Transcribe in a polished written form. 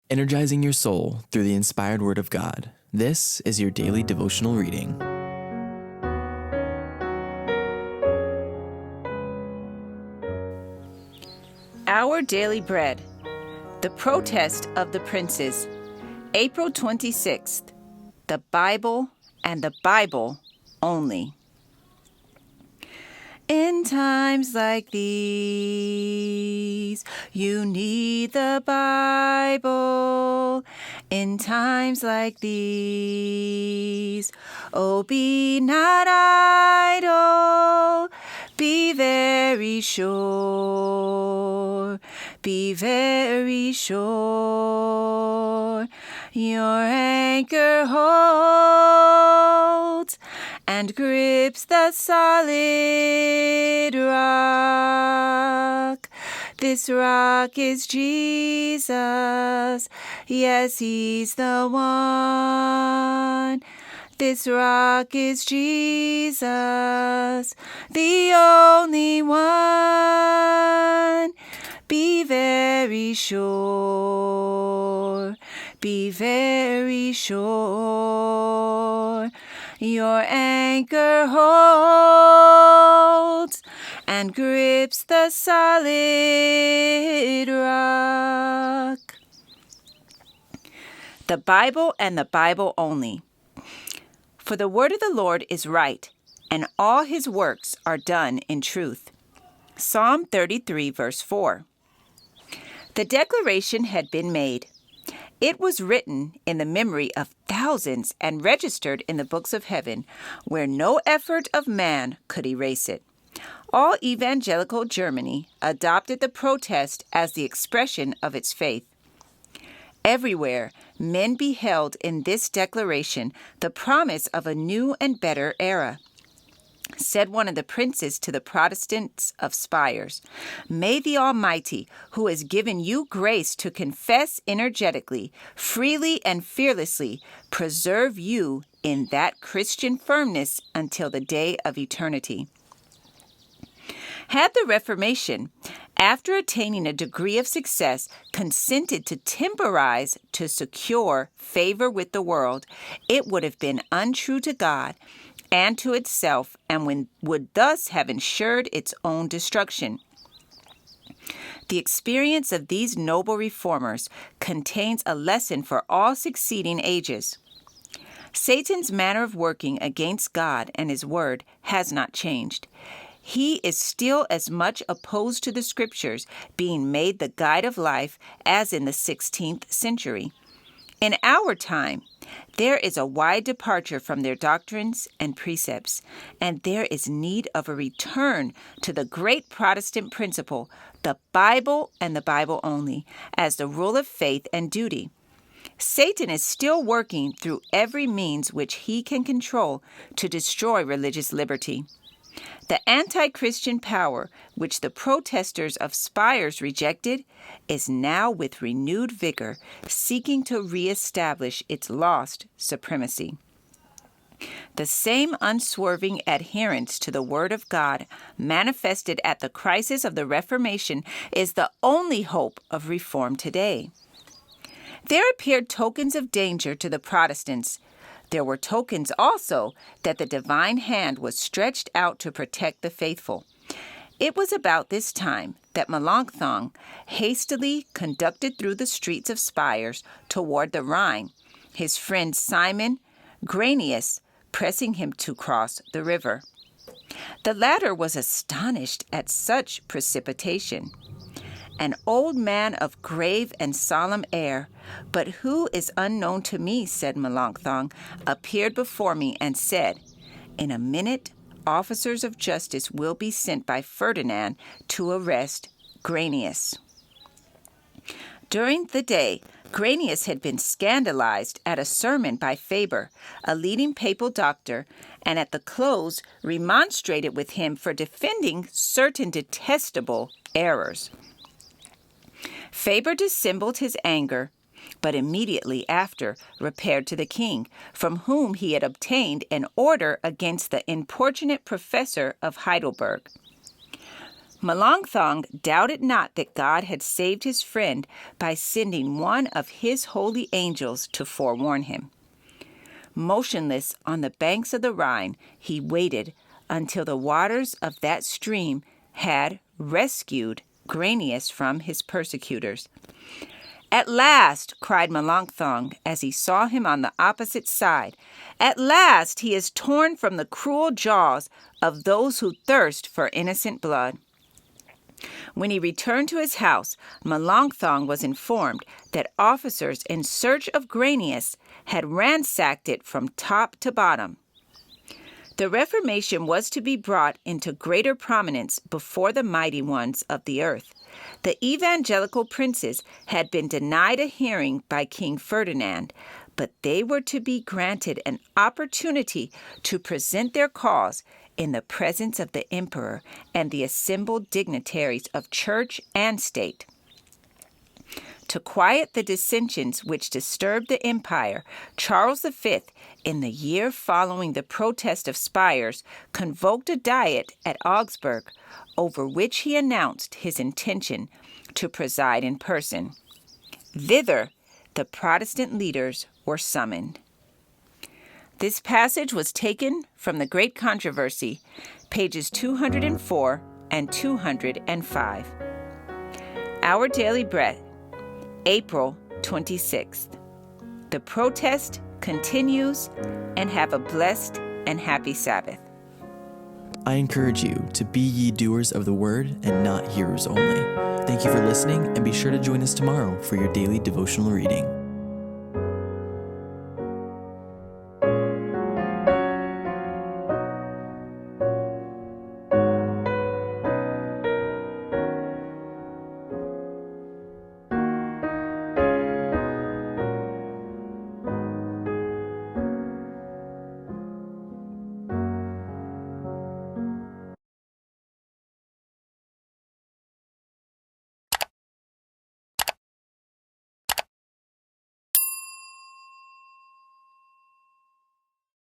energizing your soul through the inspired Word of God. This is your daily devotional reading. Our Daily Bread, The Protest of the Princes, April 26th, The Bible and the Bible only. In times like these, you need the Bible. In times like these, oh, be not idle. Be very sure. Be very sure. Your anchor holds and grips the solid rock. This rock is Jesus. Yes, He's the one. This rock is Jesus, the only one. Be very sure. Be very sure. Your anchor holds and grips the solid rock. The Bible and the Bible only. For the word of the Lord is right, and all His works are done in truth. Psalm 33, verse 4. The declaration had been made. It was written in the memory of thousands and registered in the books of heaven, where no effort of man could erase it. All evangelical Germany adopted the protest as the expression of its faith. Everywhere, men beheld in this declaration the promise of a new and better era. Said one of the princes to the Protestants of Spires, "May the Almighty, who has given you grace to confess energetically, freely and fearlessly, preserve you in that Christian firmness until the day of eternity." Had the Reformation, after attaining a degree of success, consented to temporize to secure favor with the world, it would have been untrue to God and to itself, and would thus have ensured its own destruction. The experience of these noble reformers contains a lesson for all succeeding ages. Satan's manner of working against God and His Word has not changed. He is still as much opposed to the Scriptures being made the guide of life as in the 16th century. In our time, there is a wide departure from their doctrines and precepts, and there is need of a return to the great Protestant principle, the Bible and the Bible only, as the rule of faith and duty. Satan is still working through every means which he can control to destroy religious liberty. The antichristian power, which the Protestants of Spires rejected, is now with renewed vigor seeking to reestablish its lost supremacy. The same unswerving adherence to the Word of God manifested at the crisis of the Reformation is the only hope of reform today. There appeared tokens of danger to the Protestants. There were tokens also that the divine hand was stretched out to protect the faithful. It was about this time that Melanchthon hastily conducted through the streets of Spires toward the Rhine, his friend Simon Granius pressing him to cross the river. The latter was astonished at such precipitation. An old man of grave and solemn air, but who is unknown to me, said Melanchthon, appeared before me and said, "In a minute, officers of justice will be sent by Ferdinand to arrest Granius." During the day, Granius had been scandalized at a sermon by Faber, a leading papal doctor, and at the close remonstrated with him for defending certain detestable errors. Faber dissembled his anger, but immediately after repaired to the king, from whom he had obtained an order against the importunate professor of Heidelberg. Melanchthon doubted not that God had saved his friend by sending one of his holy angels to forewarn him. Motionless on the banks of the Rhine, he waited until the waters of that stream had rescued Granius from his persecutors. "At last," cried Melanchthon as he saw him on the opposite side, "at last he is torn from the cruel jaws of those who thirst for innocent blood." When he returned to his house, Melanchthon was informed that officers in search of Granius had ransacked it from top to bottom. The Reformation was to be brought into greater prominence before the mighty ones of the earth. The evangelical princes had been denied a hearing by King Ferdinand, but they were to be granted an opportunity to present their cause in the presence of the emperor and the assembled dignitaries of church and state. To quiet the dissensions which disturbed the empire, Charles V, in the year following the Protest of Spires, convoked a diet at Augsburg, over which he announced his intention to preside in person. Thither, the Protestant leaders were summoned. This passage was taken from The Great Controversy, pages 204 and 205. Our Daily Bread, April 26th. The protest continues, and have a blessed and happy Sabbath. I encourage you to be ye doers of the word and not hearers only. Thank you for listening, and be sure to join us tomorrow for your daily devotional reading.